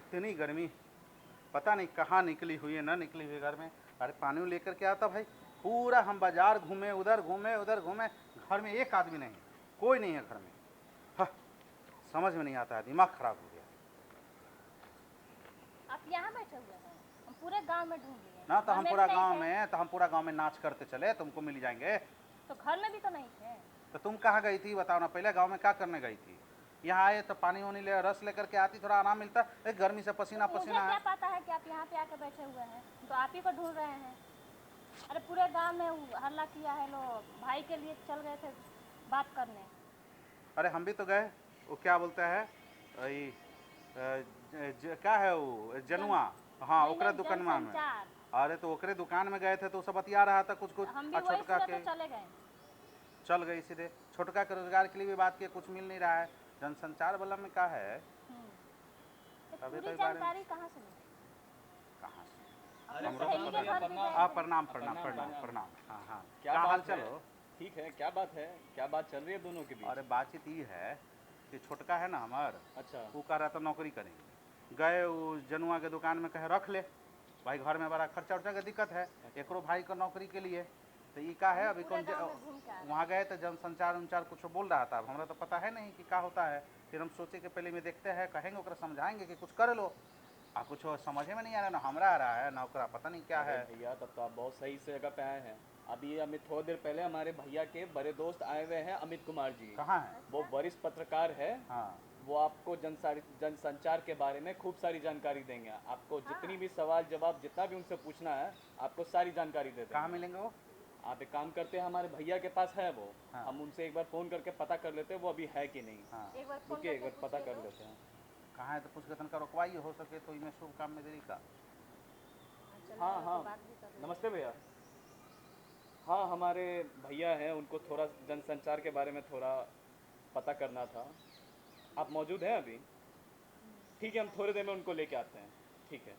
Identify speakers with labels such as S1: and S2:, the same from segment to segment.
S1: इतनी गर्मी, पता नहीं कहाँ निकली हुई है, ना निकली हुई घर में। अरे पानी लेकर के आता भाई। पूरा हम बाजार घूमे, उधर घूमे, उधर घूमे, घर में एक आदमी नहीं, कोई नहीं है घर में। हाँ, समझ में नहीं आता है, दिमाग खराब हो गया।
S2: आप यहाँ बैठे हुए हैं, हम पूरे गांव में ढूंढ लिए
S1: ना तो
S2: घर
S1: हम
S2: में
S1: पूरा
S2: भी नहीं
S1: गांव
S2: थे।
S1: में तो हम पूरा गांव में नाच करते चले, तुमको मिल जाएंगे।
S2: तो घर में भी तो नहीं थे।
S1: तो तुम कहाँ गई थी बताओ ना, पहले गांव में क्या करने गई थी? यहाँ आए तो पानी वानी ले रस लेकर के आती, थोड़ा आराम मिलता। एक गर्मी से पसीना
S2: तो मुझे
S1: पसीना
S2: क्या
S1: है।
S2: पता है कि आप यहाँ पे आके बैठे हुए हैं, तो आप ही को ढूंढ रहे हैं। अरे पूरे गांव में हल्ला किया है, लोग भाई के लिए चल गए थे बात करने।
S1: अरे हम भी तो गए, वो क्या बोलते हैं, वही क्या है वो, जनुआ। हाँ, ओकरे दुकानमा में।
S2: जनसंचार।
S1: अरे तो ओकरे दुकान में गए थे तो सब बतिया रहा था कुछ कुछ।
S2: हम भी
S1: और
S2: वही
S1: छोटका
S2: सुने
S1: के
S2: तो चले गए।
S1: चल गई सीधे। छोटका के रोजगार के लिए भी बात किए, कुछ मिल नहीं रहा है। जनसंचार वाला में क्या है,
S2: तो
S1: अभी तो
S2: पूरी
S1: इस बारे में
S2: जानकारी कहाँ से मिली?
S1: कहाँ से?
S2: अपने
S1: हमरो
S2: सहेली
S1: तो
S2: के
S1: पता
S2: घर भी
S1: नहीं।
S2: गए
S1: हाँ,
S2: थे।
S1: प्रणाम प्रणाम
S3: प्रणाम,
S1: प्रणाम
S3: प्रणाम।
S1: प्रणाम। हाँ हाँ,
S3: क्या
S1: क्या हाल
S3: बात
S1: चाल
S3: है?
S1: हो?
S3: ठीक है, क्या बात है? क्या बात चल रही है दोनों के बीच?
S1: अरे बातचीत ये है कि छोटका है ना हमार,
S3: अच्छा।
S1: वो कह रहा था नौकरी करेंगे। गए वो जनुआ के दुकान में, कहे रख ले भाई, घर में बड़ा खर्चा उर्चा का दिक्कत है। एकरो भाई को नौकरी के लिए तो ये का है, अभी
S2: पूरे
S1: कौन
S2: गांव में घूम के आ रहे
S1: वहाँ गए तो जनसंचार उनचार कुछ बोल रहा था। अब हमरा तो पता है नहीं कि क्या होता है। फिर हम सोचे कि पहले में देखते हैं, कहेंगे ओकरा समझाएंगे कि कुछ कर लो। कुछ समझ में नहीं आ रहा, ना हमरा आ रहा है ना ओकरा, पता नहीं क्या
S3: अरे
S1: है।
S3: भैया, तब तो आप बहुत सही से जगह पे आए हैं। अभी अमित थोड़ी देर पहले हमारे भैया के बड़े दोस्त आए हुए हैं, अमित कुमार जी।
S1: कहाँ है?
S3: वो वरिष्ठ पत्रकार है।
S1: हाँ
S3: वो आपको जनसंचार के बारे में खूब सारी जानकारी देंगे। आपको जितनी भी सवाल जवाब जितना भी उनसे पूछना है, आपको सारी जानकारी दे
S1: कहाँ
S3: देंगे।
S1: मिलेंगे वो?
S3: आप एक काम करते हैं, हमारे भैया के पास है वो।
S1: हाँ।
S3: हम उनसे एक बार फ़ोन करके पता कर लेते हैं वो अभी है कि नहीं।
S1: हाँ,
S2: एक बार फोन
S3: रुकिए, एक
S2: करके
S3: बार पता
S2: पूछिए
S3: कर
S2: तो।
S3: लेते हैं।
S1: कहाँ है तो पूछ के तनका रुकवाइए, हो सके तो इनमें शुभ काम में देरी का।
S2: चलो,
S3: हाँ
S2: तो
S3: हाँ,
S2: बात भी कर लेंगे।
S3: नमस्ते भैया। हाँ, हमारे भैया हैं, उनको थोड़ा जनसंचार के बारे में थोड़ा पता करना था। आप मौजूद हैं अभी? ठीक है, हम थोड़ी देर में उनको लेके आते हैं। ठीक है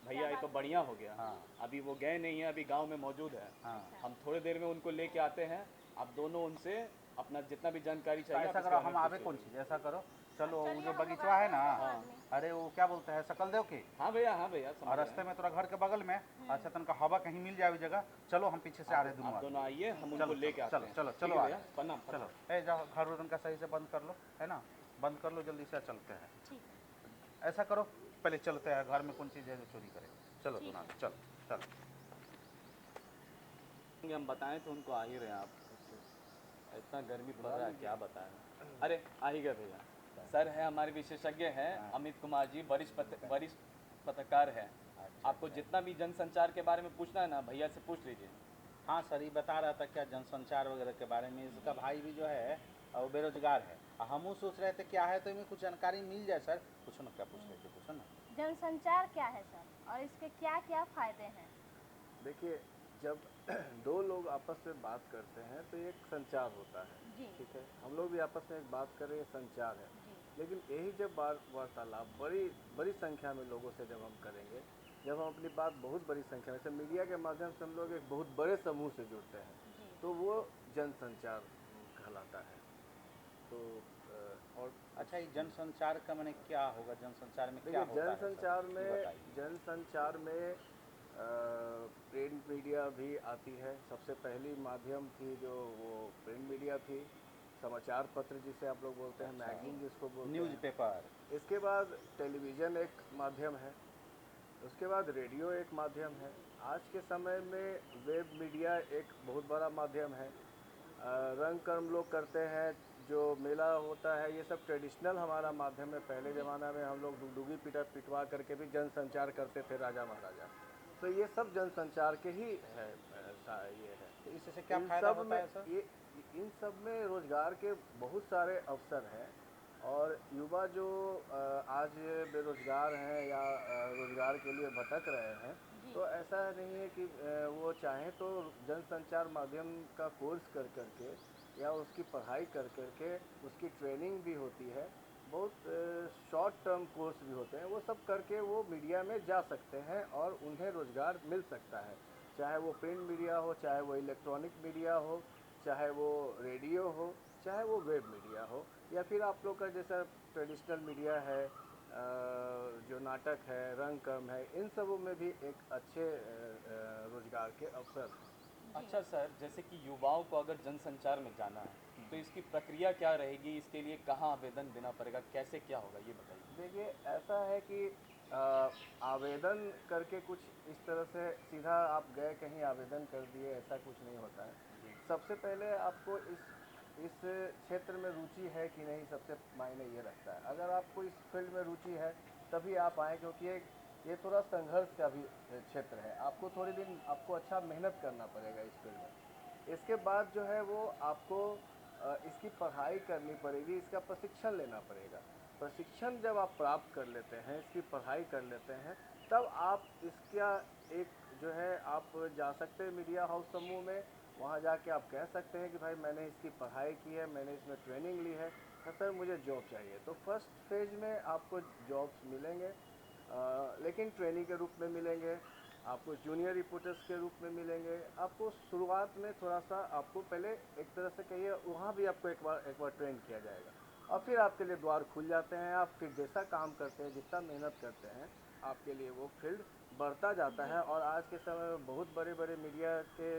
S3: भैया, ये तो बढ़िया हो गया।
S1: हाँ
S3: अभी वो गए नहीं हैं, अभी गांव में मौजूद है।
S1: हाँ।
S3: हम थोड़ी देर में उनको लेके आते हैं। आप दोनों उनसे अपना जितना भी जानकारी
S1: तो
S3: चाहिए आप
S1: ऐसा
S3: इसके
S1: करो,
S3: बारे
S1: हम
S3: में
S1: आवे
S3: पूछ
S1: कौन
S3: लीजिए।
S1: चीज़, ऐसा करो, चलो वो
S2: चलिए
S1: जो
S2: हम
S1: बगीचवा है ना,
S2: लोग आदमी।
S1: अरे वो क्या बोलते हैं, सकल देव की।
S3: हाँ भैया, हाँ भैया, समझ
S1: और
S3: रहे
S1: रास्ते
S3: हैं।
S1: में थोड़ा घर के बगल में, अच्छा तनका हवा कहीं मिल जाए जगह। चलो हम पीछे से आ रहे दोनों
S3: आप दोनों
S1: आदमी।
S3: आइए, हम
S1: चलो
S3: उनको लेके आते
S1: चलो
S3: हैं।
S1: चलो
S3: ठीक
S1: चलो
S3: है
S1: आ
S3: भैया,
S1: रहे हैं।
S3: प्रणाम
S1: चलो,
S3: प्रणाम।
S1: जाओ घर उनका सही से बंद कर लो, है ना, बंद कर लो जल्दी से, चलते हैं।
S2: ठीक है।
S1: ऐसा करो, पहले चलते हैं, घर में कौन चीज़ है जो चोरी करे। चलो
S2: ठीक
S1: दोनों
S2: है।
S1: चलो चलो।
S3: हम बताएं तो उनको आ ही रहे हैं आप उससे। इतना गर्मी पड़ रहा है, क्या बताएं। अरे आ ही गए भैया। सर है हमारे विशेषज्ञ हैं, अमित कुमार जी, वरिष्ठ पत्रकार हैं। आपको जितना भी जनसंचार के बारे में पूछना है ना, भैया से पूछ लीजिए।
S1: हाँ सर, ये बता रहा था क्या जनसंचार वगैरह के बारे में। इसका भाई भी जो है वो बेरोजगार है, और हम सोच रहे थे क्या है तो इनमें कुछ जानकारी मिल जाए। सर पूछो ना, क्या पूछ रहे थे, पूछो ना।
S2: जनसंचार क्या है सर, और इसके क्या क्या फायदे हैं?
S4: देखिए, जब दो लोग आपस में बात करते हैं तो एक संचार होता है।
S2: जी।
S4: ठीक है, हम लोग भी आपस में एक बात कर रहे हैं, संचार है।
S2: जी।
S4: लेकिन यही जब वार्तालाप बड़ी बड़ी संख्या में लोगों से जब हम करेंगे, जब हम अपनी बात बहुत बड़ी संख्या में, जैसे मीडिया के माध्यम से हम लोग एक बहुत बड़े समूह से जुड़ते हैं,
S2: जी।
S4: तो वो जनसंचार कहलाता है। तो और
S1: अच्छा, ये जनसंचार का मैंने क्या होगा, जनसंचार में क्या
S4: देखिए,
S1: होता है सर?
S4: जनसंचार में प्रिंट मीडिया भी आती है। सबसे पहली माध्यम थी जो वो प्रिंट मीडिया थी, समाचार पत्र जिसे आप लोग बोलते हैं, मैगजीन जिसको बोलते हैं,
S1: न्यूज़पेपर।
S4: इसके बाद टेलीविज़न एक माध्यम है, उसके बाद रेडियो एक माध्यम है। आज के समय में वेब मीडिया एक बहुत बड़ा माध्यम है। रंग कर्म लोग करते हैं, जो मेला होता है, ये सब ट्रेडिशनल हमारा माध्यम है। पहले ज़माना में हम लोग डुगडुगी पिटवा करके भी जनसंचार करते थे, राजा महाराजा। तो ये सब जनसंचार के ही है। ये है,
S1: तो इससे क्या
S4: इन
S1: फायदा
S4: सब
S1: होता
S4: में
S1: है सर?
S4: इन सब में रोज़गार के बहुत सारे अवसर हैं। और युवा जो आज बेरोज़गार हैं या रोज़गार के लिए भटक रहे हैं, तो ऐसा नहीं है कि वो चाहें तो जनसंचार माध्यम का कोर्स कर करके या उसकी पढ़ाई कर करके, उसकी ट्रेनिंग भी होती है, बहुत शॉर्ट टर्म कोर्स भी होते हैं, वो सब करके वो मीडिया में जा सकते हैं और उन्हें रोज़गार मिल सकता है। चाहे वो प्रिंट मीडिया हो, चाहे वो इलेक्ट्रॉनिक मीडिया हो, चाहे वो रेडियो हो, चाहे वो वेब मीडिया हो, या फिर आप लोग का जैसा ट्रेडिशनल मीडिया है, जो नाटक है, रंग कर्म है, इन सबों में भी एक अच्छे रोजगार के अवसर हैं।
S3: अच्छा सर, जैसे कि युवाओं को अगर जनसंचार में जाना है तो इसकी प्रक्रिया क्या रहेगी, इसके लिए कहाँ आवेदन देना पड़ेगा, कैसे क्या होगा ये बताइए।
S4: देखिए, ऐसा है कि आवेदन करके कुछ इस तरह से सीधा आप गए कहीं आवेदन कर दिए, ऐसा कुछ नहीं होता है। सबसे पहले आपको इस क्षेत्र में रुचि है कि नहीं, सबसे मायने ये रखता है। अगर आपको इस फील्ड में रुचि है तभी आप आएँ, क्योंकि ये थोड़ा संघर्ष का भी क्षेत्र है। आपको थोड़े दिन आपको अच्छा मेहनत करना पड़ेगा इस फील्ड में। इसके बाद जो है वो आपको इसकी पढ़ाई करनी पड़ेगी, इसका प्रशिक्षण लेना पड़ेगा। प्रशिक्षण जब आप प्राप्त कर लेते हैं, इसकी पढ़ाई कर लेते हैं, तब आप इसका एक जो है आप जा सकते हैं मीडिया हाउस समूह में। वहाँ जाके आप कह सकते हैं कि भाई मैंने इसकी पढ़ाई की है, मैंने इसमें ट्रेनिंग ली है, तो सर मुझे जॉब चाहिए। तो फर्स्ट फेज में आपको जॉब्स मिलेंगे, लेकिन ट्रेनिंग के रूप में मिलेंगे, आपको जूनियर रिपोर्टर्स के रूप में मिलेंगे। आपको शुरुआत में थोड़ा सा आपको पहले एक तरह से कहिए वहाँ भी आपको एक बार ट्रेन किया जाएगा, और फिर आपके लिए द्वार खुल जाते हैं। आप फिर जैसा काम करते हैं, जितना मेहनत करते हैं, आपके लिए वो फील्ड बढ़ता जाता है। और आज के समय में बहुत बड़े बड़े मीडिया के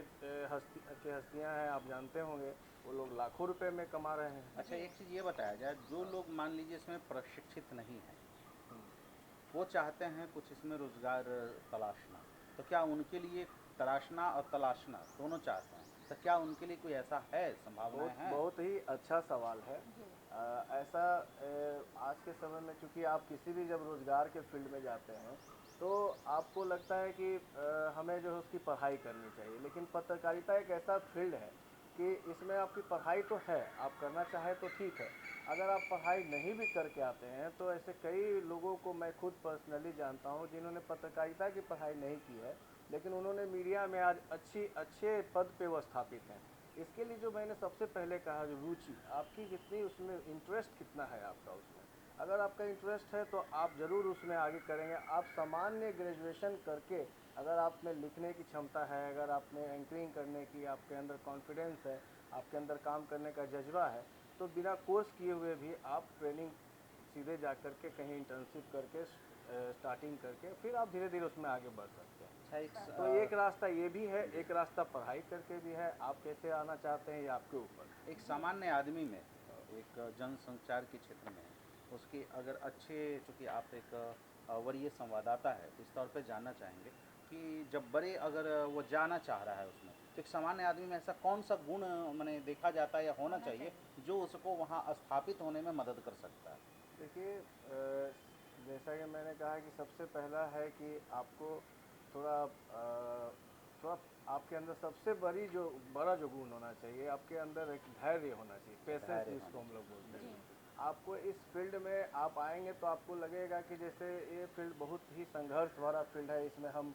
S4: हस्तियाँ हैं, आप जानते होंगे, वो लोग लाखों रुपए में कमा रहे हैं।
S1: अच्छा, एक चीज़ ये बताया जाए, जो लोग मान लीजिए इसमें प्रशिक्षित नहीं हैं, वो चाहते हैं कुछ इसमें रोज़गार तलाशना, तो क्या उनके लिए तराशना और तलाशना दोनों चाहते हैं, तो क्या उनके लिए कोई ऐसा है, संभावनाएं हैं?
S4: बहुत ही अच्छा सवाल है। ऐसा आज के समय में चूँकि आप किसी भी जब रोज़गार के फील्ड में जाते हैं तो आपको लगता है कि हमें जो है उसकी पढ़ाई करनी चाहिए, लेकिन पत्रकारिता एक ऐसा फील्ड है कि इसमें आपकी पढ़ाई तो है, आप करना चाहें तो ठीक है। अगर आप पढ़ाई नहीं भी करके आते हैं तो ऐसे कई लोगों को मैं खुद पर्सनली जानता हूं जिन्होंने पत्रकारिता की पढ़ाई नहीं की है, लेकिन उन्होंने मीडिया में आज अच्छे पद पे वो स्थापित हैं। इसके लिए जो मैंने सबसे पहले कहा, जो रुचि आपकी कितनी, उसमें इंटरेस्ट कितना है आपका उसमें। अगर आपका इंटरेस्ट है तो आप ज़रूर उसमें आगे करेंगे। आप सामान्य ग्रेजुएशन करके अगर आप में लिखने की क्षमता है, अगर आप में एंकरिंग करने की आपके अंदर कॉन्फिडेंस है, आपके अंदर काम करने का जज्बा है, तो बिना कोर्स किए हुए भी आप ट्रेनिंग सीधे जा कर के कहीं इंटर्नशिप करके स्टार्टिंग करके फिर आप धीरे धीरे उसमें आगे बढ़ सकते हैं।
S1: अच्छा,
S4: तो एक रास्ता ये भी है, एक रास्ता पढ़ाई करके भी है। आप कैसे आना चाहते हैं ये आपके ऊपर।
S1: एक सामान्य आदमी में, एक जनसंचार के क्षेत्र में, उसकी अगर अच्छे, चूँकि आप एक वरीय संवाददाता है, तो इस तौर पे जानना चाहेंगे कि जब बड़े अगर वो जाना चाह रहा है उसमें, तो एक सामान्य आदमी में ऐसा कौन सा गुण मैंने देखा जाता है या होना चाहिए जो उसको वहाँ स्थापित होने में मदद कर सकता है?
S4: देखिए, जैसा कि मैंने कहा कि सबसे पहला है कि आपको थोड़ा थोड़ा आपके अंदर सबसे बड़ा जो गुण होना चाहिए, आपके अंदर एक धैर्य होना चाहिए, पेशेंस
S1: धैर्य
S4: जिसको
S1: होना
S4: हम लोग बोलते हैं। आपको इस फील्ड में आप आएंगे तो आपको लगेगा कि जैसे ये फील्ड बहुत ही संघर्ष भरा फील्ड है, इसमें हम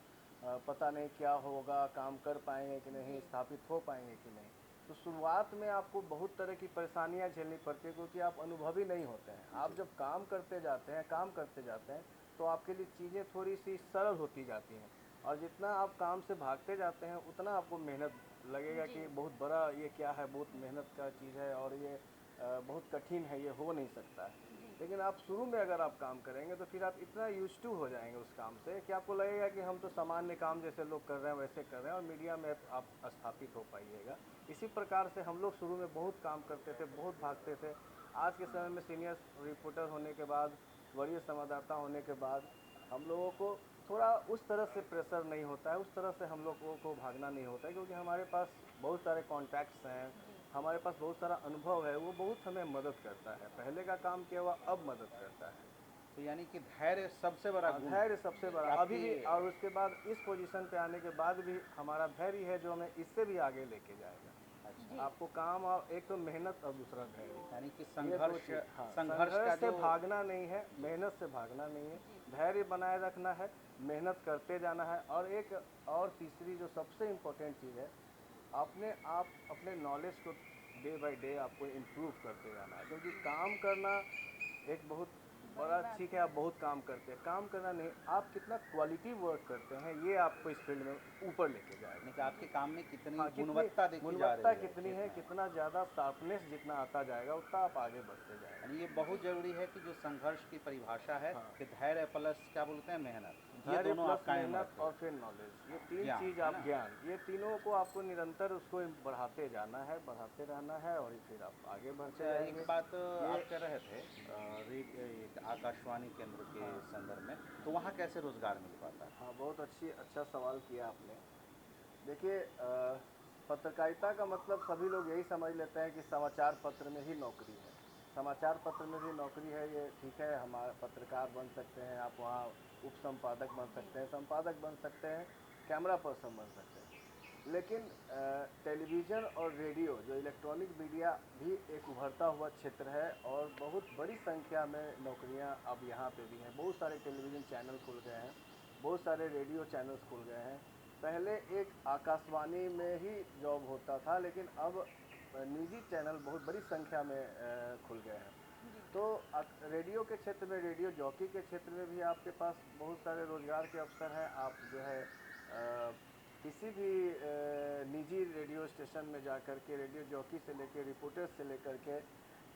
S4: पता नहीं क्या होगा, काम कर पाएंगे कि नहीं, स्थापित हो पाएंगे कि नहीं। तो शुरुआत में आपको बहुत तरह की परेशानियां झेलनी पड़ती है, क्योंकि आप अनुभवी नहीं होते हैं। आप जब काम करते जाते हैं तो आपके लिए चीज़ें थोड़ी सी सरल होती जाती हैं, और जितना आप काम से भागते जाते हैं उतना आपको मेहनत लगेगा कि बहुत बड़ा ये क्या है, बहुत मेहनत का चीज़ है और ये बहुत कठिन है, ये हो नहीं सकता है। लेकिन आप शुरू में अगर आप काम करेंगे तो फिर आप इतना यूज्ड टू हो जाएंगे उस काम से कि आपको लगेगा कि हम तो सामान्य काम जैसे लोग कर रहे हैं वैसे कर रहे हैं, और मीडिया में आप स्थापित हो पाइएगा। इसी प्रकार से हम लोग शुरू में बहुत काम करते थे, बहुत भागते थे। आज के समय में सीनियर रिपोर्टर होने के बाद, वरीय संवाददाता होने के बाद, हम लोगों को थोड़ा उस तरह से प्रेशर नहीं होता है, उस तरह से हम लोगों को भागना नहीं होता है, क्योंकि हमारे पास बहुत सारे कॉन्टैक्ट्स हैं, हमारे पास बहुत सारा अनुभव है, वो बहुत हमें मदद करता है। पहले का काम किया हुआ अब मदद करता है।
S1: तो यानी कि धैर्य सबसे बड़ा गुण
S4: धैर्य सबसे बड़ा
S1: आपकी-
S4: अभी भी, और उसके बाद इस पोजीशन पे आने के बाद भी हमारा धैर्य है जो हमें इससे भी आगे लेके जाएगा।
S1: अच्छा,
S4: आपको काम, और एक तो मेहनत और दूसरा धैर्य।
S1: यानी कि
S4: ये दो
S1: संघर्ष,
S4: चीज़, हाँ,
S1: संघर्ष का
S4: संघर्ष से
S1: जो
S4: भागना नहीं है, मेहनत से भागना नहीं है, धैर्य बनाए रखना है, मेहनत करते जाना है। और एक और तीसरी जो सबसे इम्पोर्टेंट चीज़ है, आप अपने नॉलेज को डे बाय डे आपको इम्प्रूव करते जाना है, क्योंकि काम करना एक बहुत बड़ा ठीक है, आप बहुत काम करते हैं, काम करना नहीं, आप कितना क्वालिटी वर्क करते हैं ये आपको इस फील्ड में ऊपर लेके जाएगा।
S1: यानी कि आपके काम में कितनी
S4: हाँ,
S1: गुणवत्ता देखी जा
S4: गुणवत्ता
S1: रही है,
S4: कितनी है,
S1: कितना
S4: कितना ज़्यादा शार्पनेस जितना आता जाएगा उतना आप आगे बढ़ते जाएगा।
S1: यानी ये बहुत जरूरी है कि जो संघर्ष की परिभाषा है
S4: हाँ।
S1: कि धैर्य प्लस क्या बोलते हैं मेहनत, ये
S4: धैर्य
S1: दोनों आप
S4: प्लस
S1: कायम
S4: मेहनत
S1: रखें।
S4: और फिर नॉलेज, ये तीन
S1: ज्ञान,
S4: चीज़
S1: है
S4: आप
S1: ना?
S4: ज्ञान, ये तीनों को आपको निरंतर उसको बढ़ाते जाना है, बढ़ाते रहना है और फिर आप आगे बढ़ते
S1: अच्छा,
S4: जाएंगे।
S1: एक बात
S4: ये
S1: आप कह रहे थे एक आकाशवाणी केंद्र के
S4: हाँ।
S1: संदर्भ में, तो वहाँ कैसे रोजगार मिल पाता है?
S4: हाँ, बहुत अच्छा सवाल किया आपने। देखिए पत्रकारिता का मतलब सभी लोग यही समझ लेते हैं कि समाचार पत्र में ही नौकरी है। समाचार पत्र में भी नौकरी है, ये ठीक है, हमारे पत्रकार बन सकते हैं, आप वहाँ उप संपादक बन सकते हैं, संपादक बन सकते हैं, कैमरा पर्सन बन सकते हैं। लेकिन टेलीविज़न और रेडियो जो इलेक्ट्रॉनिक मीडिया भी एक उभरता हुआ क्षेत्र है और बहुत बड़ी संख्या में नौकरियां अब यहाँ पे भी हैं। बहुत सारे टेलीविज़न चैनल खुल गए हैं, बहुत सारे रेडियो चैनल्स खुल गए हैं। पहले एक आकाशवाणी में ही जॉब होता था, लेकिन अब निजी चैनल बहुत बड़ी संख्या में खुल गए हैं। तो रेडियो के क्षेत्र में, रेडियो जॉकी के क्षेत्र में भी आपके पास बहुत सारे रोज़गार के अवसर हैं। आप जो है किसी भी निजी रेडियो स्टेशन में जा कर के रेडियो जॉकी से लेकर रिपोर्टर्स से लेकर के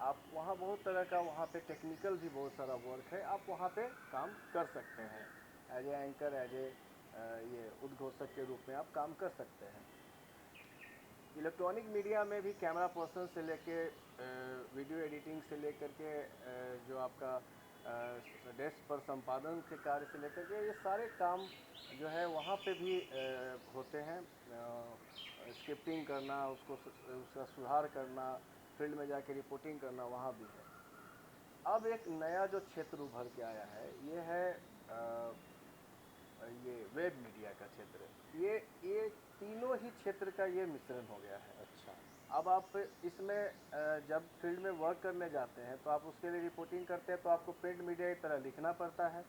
S4: आप वहाँ बहुत तरह का, वहाँ पे टेक्निकल भी बहुत सारा वर्क है, आप वहाँ पे काम कर सकते हैं। As a anchor, as a ये उद्घोषक के रूप में आप काम कर सकते हैं। इलेक्ट्रॉनिक मीडिया में भी कैमरा पर्सन से लेके वीडियो एडिटिंग से लेकर के जो आपका डेस्क पर संपादन के कार्य से लेकर के ये सारे काम जो है वहाँ पे भी होते हैं। स्क्रिप्टिंग करना, उसका सुधार करना, फील्ड में जाके रिपोर्टिंग करना, वहाँ भी है। अब एक नया जो क्षेत्र उभर के आया है ये है ये वेब मीडिया का क्षेत्र। ये तीनों ही क्षेत्र का ये मिश्रण हो गया है।
S1: अच्छा,
S4: अब आप इसमें जब फील्ड में वर्क करने जाते हैं तो आप उसके लिए रिपोर्टिंग करते हैं तो आपको प्रिंट मीडिया की तरह लिखना पड़ता है,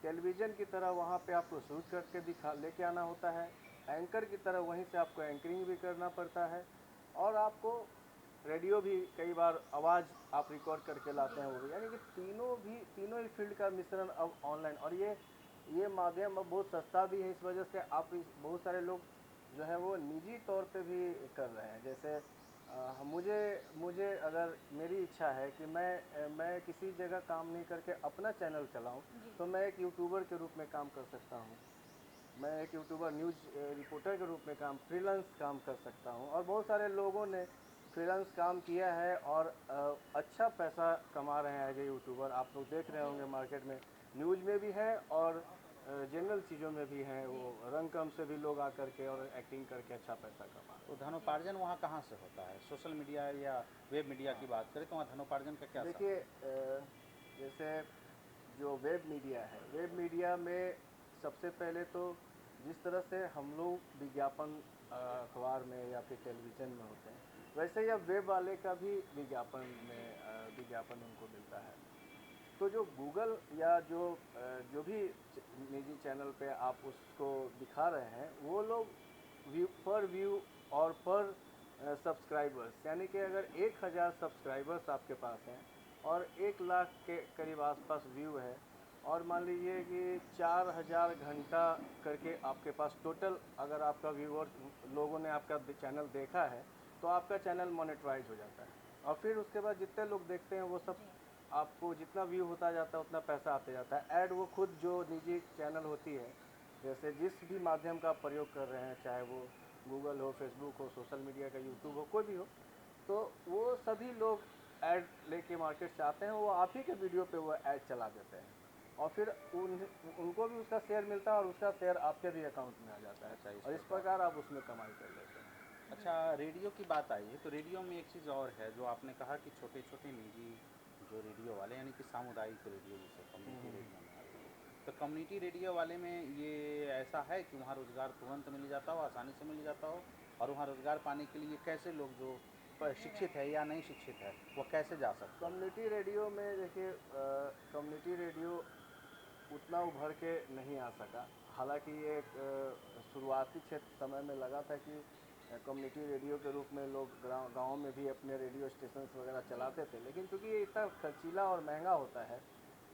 S4: टेलीविज़न की तरह वहाँ पे आपको शूट करके लेके आना होता है, एंकर की तरह वहीं से आपको एंकरिंग भी करना पड़ता है, और आपको रेडियो भी कई बार आवाज़ आप रिकॉर्ड करके लाते हैं वो भी। यानी कि तीनों ही फील्ड का मिश्रण अब ऑनलाइन, और ये माध्यम अब बहुत सस्ता भी है। इस वजह से बहुत सारे लोग जो है वो निजी तौर पे भी कर रहे हैं। जैसे मुझे अगर मेरी इच्छा है कि मैं किसी जगह काम नहीं करके अपना चैनल चलाऊं, तो मैं एक यूट्यूबर के रूप में काम कर सकता हूं। मैं एक यूट्यूबर, न्यूज़ रिपोर्टर के रूप में फ्रीलांस काम कर सकता हूं। और बहुत सारे लोगों ने फ्रीलांस काम किया है और अच्छा पैसा कमा रहे हैं एज ए यूट्यूबर। आप लोग देख रहे होंगे मार्केट में, न्यूज़ में भी है और जनरल चीज़ों में भी हैं। वो रंग कम से भी लोग आकर के और एक्टिंग करके अच्छा पैसा कमा रहे हैं।
S1: तो धनोपार्जन वहाँ कहाँ से होता है? सोशल मीडिया या वेब मीडिया की बात करें तो वहाँ धनोपार्जन का क्या
S4: देखिए जैसे जो वेब मीडिया है, वेब मीडिया में सबसे पहले तो जिस तरह से हम लोग विज्ञापन अखबार में या फिर टेलीविज़न में होते हैं, वैसे ही अब वेब वाले का भी विज्ञापन उनको मिलता है। तो जो गूगल या जो भी निजी चैनल पे आप उसको दिखा रहे हैं, वो लोग पर व्यू और पर सब्सक्राइबर्स, यानी कि अगर 1000 सब्सक्राइबर्स आपके पास हैं और 1 लाख के करीब आसपास व्यू है, और मान लीजिए कि 4000 घंटा करके आपके पास टोटल, अगर आपका व्यूअर लोगों ने आपका चैनल देखा है तो आपका चैनल मोनेटाइज हो जाता है। और फिर उसके बाद जितने लोग देखते हैं वो सब, आपको जितना व्यू होता जाता है उतना पैसा आते जाता है। ऐड वो खुद जो निजी चैनल होती है, जैसे जिस भी माध्यम का आप प्रयोग कर रहे हैं, चाहे वो गूगल हो, फेसबुक हो, सोशल मीडिया का यूट्यूब हो, कोई भी हो, तो वो सभी लोग ऐड लेके मार्केट से आते हैं, वो आप ही के वीडियो पे वो ऐड चला देते हैं और फिर उनको भी उसका शेयर मिलता है और उसका शेयर आपके भी अकाउंट में आ जाता है।
S1: अच्छा,
S4: और इस प्रकार आप उसमें कमाई कर लेते हैं।
S1: अच्छा, रेडियो की बात आई है तो रेडियो में एक चीज़ और है जो आपने कहा कि छोटे छोटे निजी जो रेडियो वाले, यानी कि सामुदायिक रेडियो जिसे कम्युनिटी रेडियो में आते हैं, तो कम्युनिटी रेडियो वाले में ये ऐसा है कि वहाँ रोज़गार तुरंत मिल जाता हो, आसानी से मिल जाता हो, और वहाँ रोज़गार पाने के लिए कैसे लोग जो शिक्षित है या नहीं शिक्षित है वो कैसे जा सकते हैं?
S4: कम्युनिटी रेडियो में देखिए, कम्युनिटी रेडियो उतना उभर के नहीं आ सका। हालांकि ये एक शुरुआती क्षेत्र समय में लगा था कि कम्युनिटी रेडियो के रूप में लोग गाँव में भी अपने रेडियो स्टेशन वगैरह चलाते थे, लेकिन क्योंकि ये इतना खर्चीला और महंगा होता है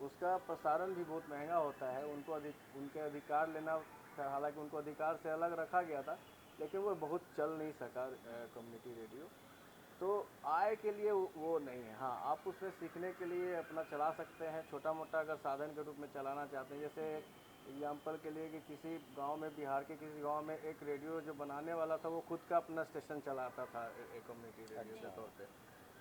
S4: उसका प्रसारण भी बहुत महंगा होता है। उनके अधिकार लेना, हालांकि उनको अधिकार से अलग रखा गया था, लेकिन वो बहुत चल नहीं सका कम्युनिटी रेडियो। तो आय के लिए वो नहीं है। हाँ, आप उसमें सीखने के लिए अपना चला सकते हैं, छोटा मोटा अगर साधन के रूप में चलाना चाहते हैं। जैसे एग्जाम्पल के लिए कि किसी गांव में, बिहार के किसी गांव में एक रेडियो जो बनाने वाला था वो खुद का अपना स्टेशन चलाता था एक कम्युनिटी रेडियो के तौर पे।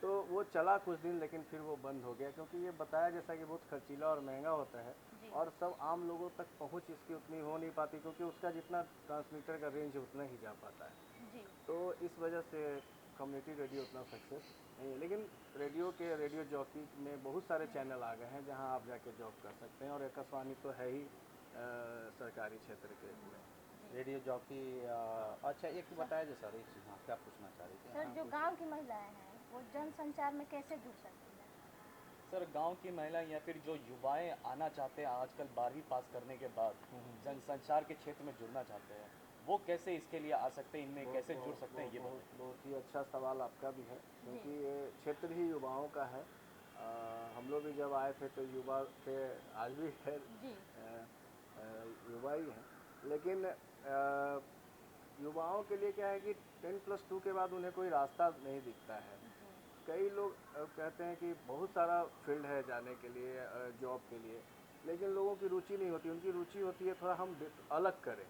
S4: तो वो चला कुछ दिन, लेकिन फिर वो बंद हो गया, क्योंकि ये बताया जैसा कि बहुत खर्चीला और महंगा होता है
S2: जी।
S4: और सब आम लोगों तक पहुंच इसकी उतनी हो नहीं पाती, क्योंकि उसका जितना ट्रांसमीटर का रेंज उतना ही जा पाता है।
S2: जी।
S4: तो इस वजह से कम्युनिटी रेडियो उतना सक्सेस नहीं है। लेकिन रेडियो जॉकी में बहुत सारे चैनल आ गए हैं जहां आप जाके जॉब कर सकते हैं, और आकाशवाणी तो है ही सरकारी क्षेत्र के में।
S1: Radio jockey. अच्छा, एक बताया जो सर, एक चीज़ हाँ, क्या पूछना चाह रही थी?
S2: सर,
S1: हाँ,
S2: जो
S1: कुछ-
S2: गांव की महिलाएं हैं वो जनसंचार में कैसे जुड़ सकती हैं?
S3: सर गांव की महिलाएं या फिर जो युवाएं आना चाहते हैं आजकल 12वीं पास करने के बाद जनसंचार के क्षेत्र में जुड़ना चाहते हैं, वो कैसे इसके लिए आ सकते हैं, इनमें कैसे जुड़ सकते हैं, ये बताइए।
S4: बहुत ही अच्छा सवाल आपका भी है, क्योंकि ये क्षेत्र ही युवाओं का है। हम लोग भी जब आए थे तो युवा थे, आज भी है,
S2: जी।
S4: युवा ही हैं। लेकिन युवाओं के लिए क्या है कि 10+2 के बाद उन्हें कोई रास्ता नहीं दिखता है। कई लोग कहते हैं कि बहुत सारा फील्ड है जाने के लिए, जॉब के लिए, लेकिन लोगों की रुचि नहीं होती। उनकी रुचि होती है थोड़ा हम अलग करें।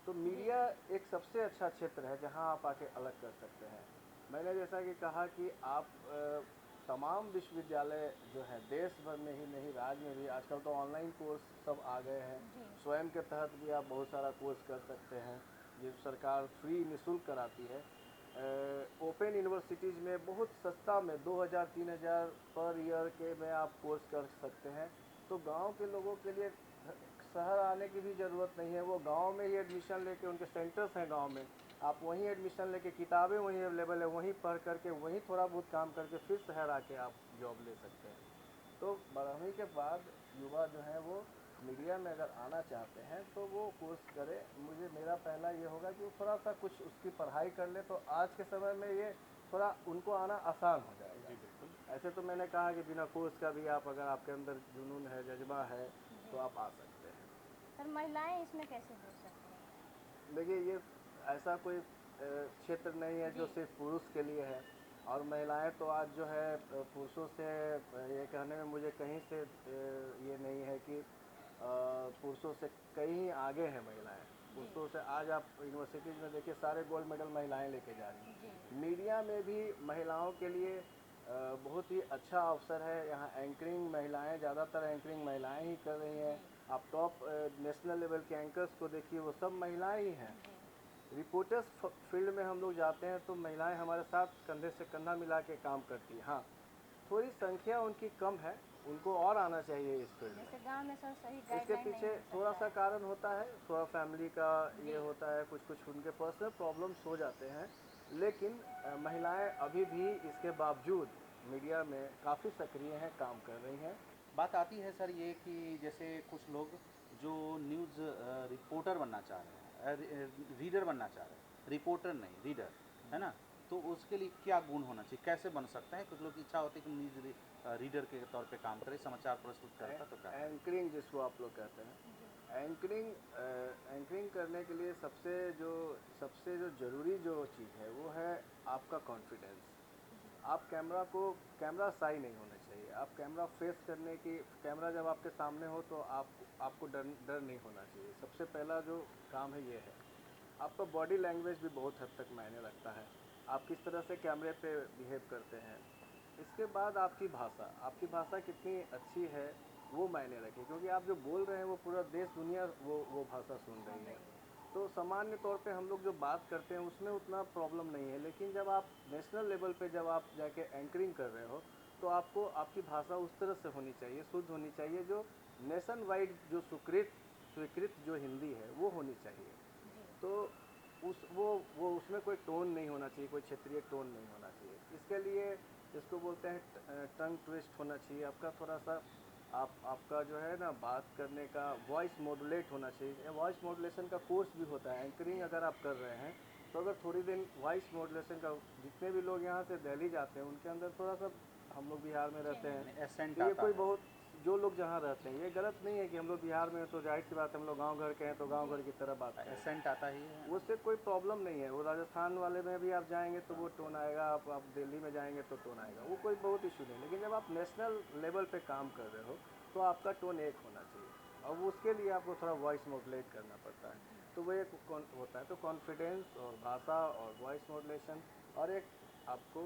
S4: तो मीडिया एक सबसे अच्छा क्षेत्र है जहां आप आके अलग कर सकते हैं। मैंने जैसा कि कहा कि आप तमाम विश्वविद्यालय जो हैं देश भर में ही नहीं, राज्य में भी आजकल तो ऑनलाइन कोर्स सब आ गए हैं।
S2: जी।
S4: स्वयं के तहत भी आप बहुत सारा कोर्स कर सकते हैं जो सरकार फ्री निःशुल्क कराती है। ओपन यूनिवर्सिटीज़ में बहुत सस्ता में 2000-3000 पर ईयर के में आप कोर्स कर सकते हैं। तो गांव के लोगों के लिए शहर आने की भी ज़रूरत नहीं है। वो गांव में ही एडमिशन लेके, उनके सेंटर्स हैं गांव में, आप वहीं एडमिशन लेके, किताबें वहीं अवेलेबल है, वहीं पढ़ करके वहीं थोड़ा बहुत काम करके फिर शहर आके आप जॉब ले सकते हैं। तो 12वीं के बाद युवा जो हैं वो मीडिया में अगर आना चाहते हैं तो वो कोर्स करें। मेरा पहला ये होगा कि वो थोड़ा सा कुछ उसकी पढ़ाई कर ले, तो आज के समय में ये थोड़ा उनको आना आसान हो जाएगा।
S3: जी बिल्कुल।
S4: ऐसे तो मैंने कहा कि बिना कोर्स का भी आप, अगर आपके अंदर जुनून है, जज्बा है, तो आप आ सकते हैं।
S2: सर, महिलाएं इसमें कैसे जुड़ सकती हैं?
S4: देखिए, ये ऐसा कोई क्षेत्र नहीं है जो
S2: जी।
S4: सिर्फ पुरुष के लिए है। और महिलाएं तो आज जो है पुरुषों से, ये कहने में मुझे कहीं से ये नहीं है कि पुरुषों से कहीं आगे हैं महिलाएं। पुरुषों से आज आप यूनिवर्सिटीज़ में देखिए, सारे गोल्ड मेडल महिलाएं लेके जा रही हैं।
S2: जी।
S4: मीडिया में भी महिलाओं के लिए बहुत ही अच्छा अवसर है। यहाँ एंकरिंग महिलाएं, ज़्यादातर एंकरिंग महिलाएं ही कर रही हैं। आप टॉप नेशनल लेवल के एंकर्स को देखिए, वो सब महिलाएं ही हैं। रिपोर्टर्स फील्ड में हम लोग जाते हैं तो महिलाएं हमारे साथ कंधे से कंधा मिला के काम करती हैं। हाँ, थोड़ी संख्या उनकी कम है, उनको और आना चाहिए इस फील्ड में।
S2: जैसे गांव में सर सही
S4: इसके
S2: गाइडलाइन नहीं
S4: पीछे
S2: मिल
S4: थोड़ा
S2: सकता
S4: सा
S2: है।
S4: कारण होता है, थोड़ा फैमिली का ये
S2: जी।
S4: होता है, कुछ उनके पर्सनल प्रॉब्लम्स हो जाते हैं। लेकिन महिलाएं अभी भी इसके बावजूद मीडिया में काफ़ी सक्रिय हैं, काम कर रही हैं।
S1: बात आती है सर ये कि जैसे कुछ लोग जो न्यूज़ रिपोर्टर बनना चाह रहे हैं, रीडर बनना चाह रहे हैं, रिपोर्टर नहीं, रीडर, है ना? तो उसके लिए क्या गुण होना चाहिए, कैसे बन सकता है? कुछ लोग की इच्छा होती है कि न्यूज़ रीडर के तौर पे काम करे, समाचार प्रस्तुत करता, तो क्या करें?
S4: एंकरिंग जिसको आप लोग कहते हैं, एंकरिंग करने के लिए सबसे जो ज़रूरी जो चीज़ है वो है आपका कॉन्फिडेंस। आप कैमरा शाई नहीं होना चाहिए। आप कैमरा फेस करने की, कैमरा जब आपके सामने हो तो आपको डर नहीं होना चाहिए। सबसे पहला जो काम है ये है। आपका बॉडी लैंग्वेज भी बहुत हद तक मायने रखता है, आप किस तरह से कैमरे पे बिहेव करते हैं। इसके बाद आपकी भाषा कितनी अच्छी है वो मायने रखे, क्योंकि आप जो बोल रहे हैं वो पूरा देश दुनिया वो भाषा सुन रही है। तो सामान्य तौर पे हम लोग जो बात करते हैं उसमें उतना प्रॉब्लम नहीं है, लेकिन जब आप नेशनल लेवल पे जब आप जाके एंकरिंग कर रहे हो तो आपको आपकी भाषा उस तरह से होनी चाहिए, शुद्ध होनी चाहिए, जो नेशन वाइड जो स्वीकृत जो हिंदी है वो होनी चाहिए। तो वो उसमें कोई टोन नहीं होना चाहिए, कोई क्षेत्रीय टोन नहीं होना चाहिए। इसके लिए जिसको बोलते हैं टंग ट्विस्ट होना चाहिए आपका, थोड़ा सा आपका जो है ना बात करने का वॉइस मॉड्यूलेट होना चाहिए। वॉइस मॉड्यूलेशन का कोर्स भी होता है। एंकरिंग अगर आप कर रहे हैं तो अगर थोड़ी दिन वॉइस मॉड्यूलेशन का, जितने भी लोग यहाँ से दिल्ली जाते हैं उनके अंदर थोड़ा सा, हम लोग बिहार में रहते हैं
S1: एसेंट
S4: तो ये
S1: आता
S4: कोई
S1: है।
S4: बहुत जो लोग जहाँ रहते हैं, ये गलत नहीं है कि हम लोग बिहार में हैं तो जाहिर सी बात है हम लोग गांव घर के हैं तो गांव घर की तरह बात करें,
S1: एसेंट आता ही है।
S4: उससे कोई प्रॉब्लम नहीं है। वो राजस्थान वाले में भी आप जाएंगे तो वो टोन आएगा, आप दिल्ली में जाएंगे तो टोन आएगा, वो कोई बहुत इशू नहीं। लेकिन जब आप नेशनल लेवल पे काम कर रहे हो तो आपका टोन एक होना चाहिए और उसके लिए आपको थोड़ा वॉइस मॉड्यूलेट करना पड़ता है। तो वो एक होता है, तो कॉन्फिडेंस और भाषा और वॉइस मॉड्यूलेशन और एक आपको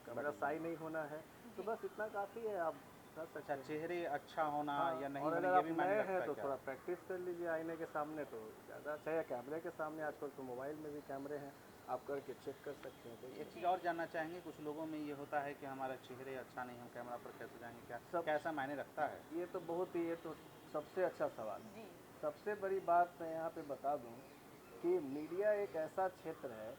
S4: कैमरा साई नहीं होना है, तो बस इतना काफ़ी है। आप कर सकते
S1: अच्छा,
S4: हैं।
S1: चेहरे अच्छा होना
S4: हाँ,
S1: या नहीं
S4: और
S1: होना
S4: अगर
S1: ये
S4: आप
S1: भी मायने
S4: नए
S1: रखता
S4: हैं
S1: है
S4: तो
S1: क्या?
S4: थोड़ा प्रैक्टिस कर लीजिए आईने के सामने, तो ज़्यादा अच्छा है। कैमरे के सामने आजकल तो मोबाइल में भी कैमरे हैं, आप करके चेक कर सकते हैं। तो
S1: एक चीज़ और जानना चाहेंगे, कुछ लोगों में ये होता है कि हमारा चेहरे अच्छा नहीं, हम कैमरा पर कैसे जाएंगे, क्या
S4: सब-
S1: कैसा मायने रखता है?
S4: ये तो बहुत ही, ये तो सबसे अच्छा सवाल है।
S2: जी
S4: सबसे बड़ी बात मैं यहाँ पे बता दूँ कि मीडिया एक ऐसा क्षेत्र है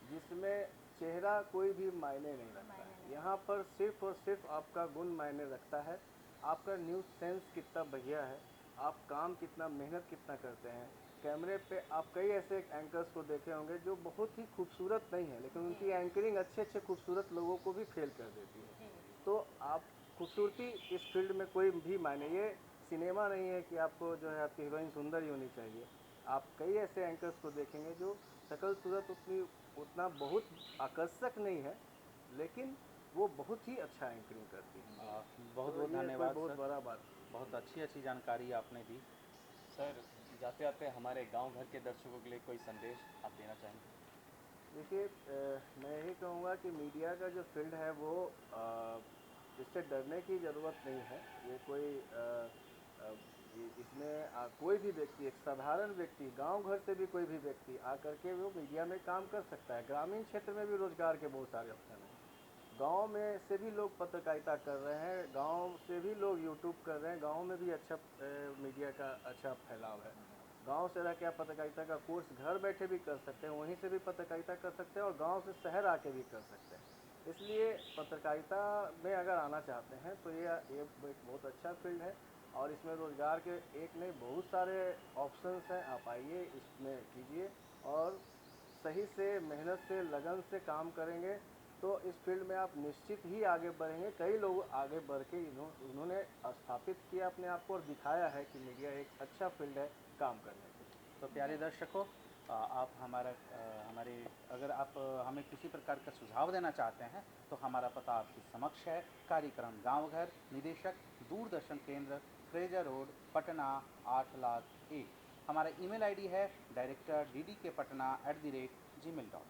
S4: जिसमें चेहरा कोई भी मायने नहीं रखता है। यहाँ पर सिर्फ और सिर्फ आपका गुण मायने रखता है, आपका न्यूज़ सेंस कितना बढ़िया है, आप काम कितना, मेहनत कितना करते हैं। कैमरे पे आप कई ऐसे एंकर्स को देखे होंगे जो बहुत ही खूबसूरत नहीं है, लेकिन उनकी एंकरिंग अच्छे अच्छे खूबसूरत लोगों को भी फेल कर देती है।
S2: जी
S4: तो आप खूबसूरती इस फील्ड में कोई भी मायने, ये सिनेमा नहीं है कि आपको जो है आपकी हीरोइन सुंदर ही होनी चाहिए। आप कई ऐसे एंकर्स को देखेंगे जो शक्ल सूरत उतना बहुत आकर्षक नहीं है, लेकिन वो बहुत ही अच्छा एंकरिंग करती है।
S1: बहुत
S4: तो
S1: बहुत
S4: ये कोई
S1: धन्यवाद
S4: बहुत
S1: सर,
S4: बड़ा बात।
S1: बहुत अच्छी जानकारी आपने दी।
S3: सर जाते जाते हमारे गांव घर के दर्शकों के लिए कोई संदेश आप देना चाहेंगे?
S4: देखिए, मैं यही कहूँगा कि मीडिया का जो फील्ड है वो इससे डरने की ज़रूरत नहीं है। ये कोई इसमें कोई भी व्यक्ति, एक साधारण व्यक्ति, गांव घर से भी कोई भी व्यक्ति आकर के वो मीडिया में काम कर सकता है। ग्रामीण क्षेत्र में भी रोजगार के बहुत सारे अवसर हैं। गांव में से भी लोग पत्रकारिता कर रहे हैं, गांव से भी लोग यूट्यूब कर रहे हैं, गांव में भी अच्छा मीडिया का अच्छा फैलाव है। गांव से रह के आप पत्रकारिता का कोर्स घर बैठे भी कर सकते हैं, वहीं से भी पत्रकारिता कर सकते हैं और गांव से शहर आके भी कर सकते हैं। इसलिए पत्रकारिता में अगर आना चाहते हैं तो ये एक बहुत अच्छा फील्ड है और इसमें रोज़गार के एक नहीं बहुत सारे ऑप्शंस हैं। आप आइए, इसमें कीजिए और सही से, मेहनत से, लगन से काम करेंगे तो इस फील्ड में आप निश्चित ही आगे बढ़ेंगे। कई लोग आगे बढ़ के उन्होंने स्थापित किया अपने आप को और दिखाया है कि मीडिया एक अच्छा फील्ड है काम करने के लिए।
S1: तो प्यारे दर्शकों, आप हमारे अगर आप हमें किसी प्रकार का सुझाव देना चाहते हैं तो हमारा पता आपके समक्ष है। कार्यक्रम गांव घर, निदेशक दूरदर्शन केंद्र, फ्रेजर रोड, पटना 8,00,001। हमारा ईमेल आईडी है director.ddkpatna@gmail.com।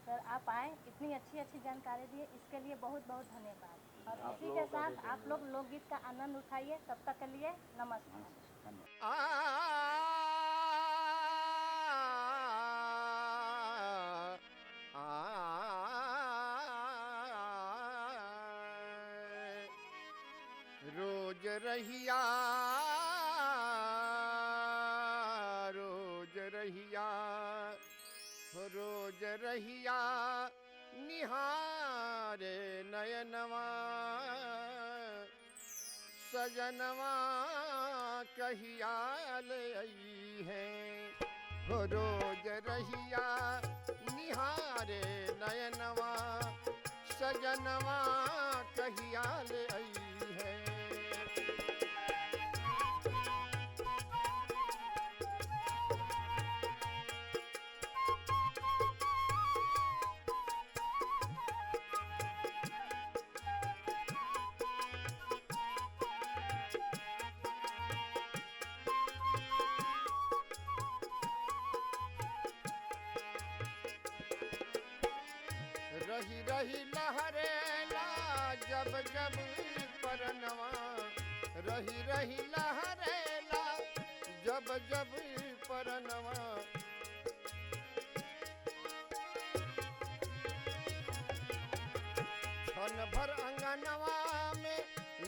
S2: सर, आप आए, इतनी अच्छी जानकारी दिए, इसके लिए बहुत बहुत धन्यवाद। और
S4: आप
S2: इसी
S4: लोगों
S2: के
S4: का भी
S2: साथ आप लोग लोकगीत का आनंद उठाइए। तब तक के लिए नमस्कार।
S1: धन्यवाद।
S5: रोज रहिया, रोज रहिया, रोज रहिया निहारे नयनवा, सजनवा कहिया ले आई है। हो रोज रहिया निहारे नयनवा, सजनवा कहिया ले आई है। रही रही लहरेला जब जब परनवा, रही रही लहरेला जब जब परनवा, क्षण भर अंगनवा में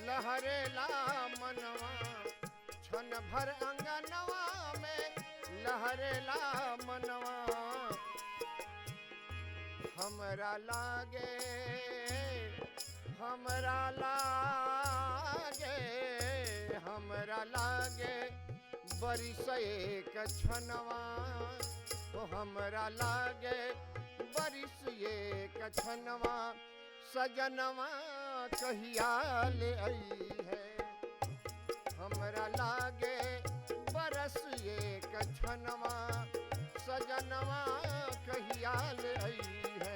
S5: लहरेला मनवा, क्षण भर अंगनवा में लहरेला मनवा। हमरा लागे, हमरा लागे, हमरा लागे बरिस एक क्षणवा, ओ हमरा लागे बरिस एक क्षणवा, सजनवा कहिया ले आई है। हमरा लागे बरस एक क्षणवा सजनवा कहिया ले आई है।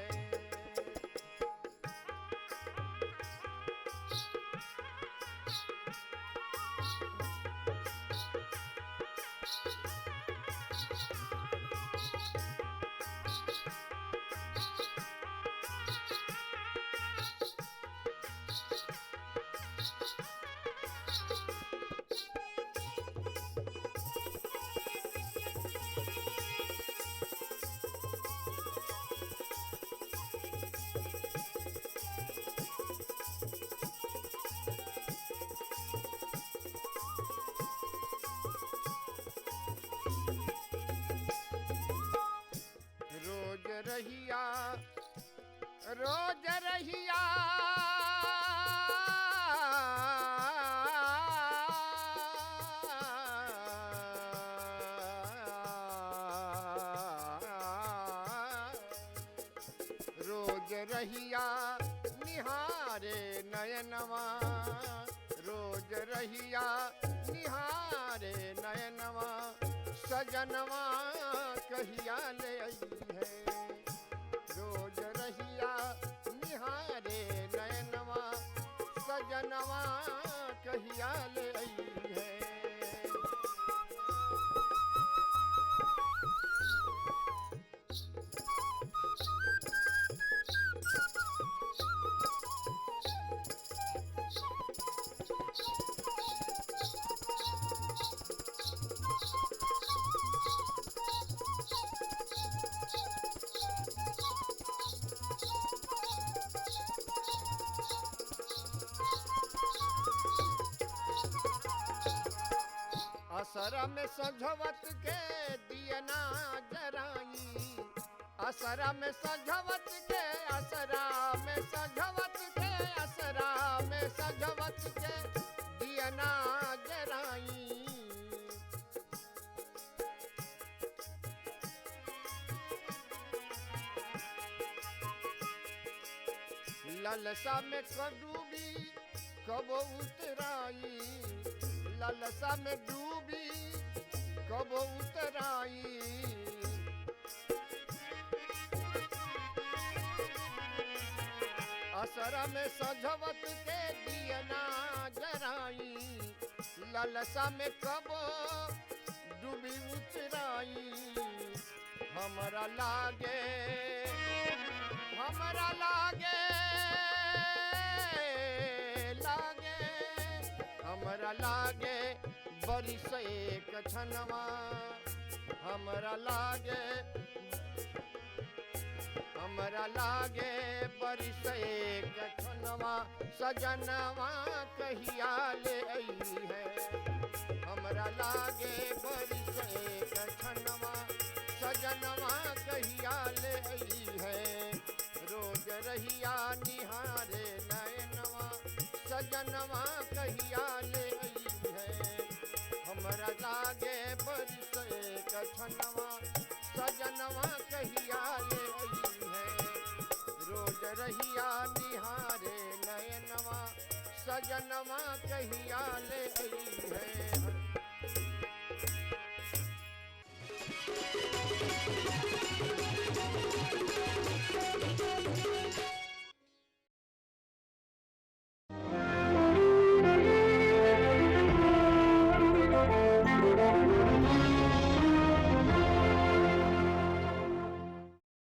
S5: रोज रहिया रोज रहिया रोज रहिया निहारे नयनवा रोज रहिया निहारे नयनवा सजनवा कहिया ले आई है। रोज रहिया निहारे नयनवा सजनवा कहिया ले आई है। असर में सजवत के दियना जराई असरा में सजवत के असरा में सजवत के असरा में सजवत के दियना जराई ललसा में डूबी कब उतराई ललसा में डूबी कब उतराई असर में सजवत के दियना जराई ललसा में कब डूबी उतराई हमरा लागे हमरा लागे बरिस एक क्षणवा हमरा लागे बरिस एक क्षणवा सजनवा कहिया ले आई है हमरा लागे बरिस एक क्षणवा सजनवा कहिया ले आई है रोज रहिया निहारे नयनवा सजनवा कहिया ले आई है हमरा लागे बरिस एक क्षणवा सजनवा कहिया ले आई है रोज रहिया निहारे नयनवा सजनवा कहिया ले आई है।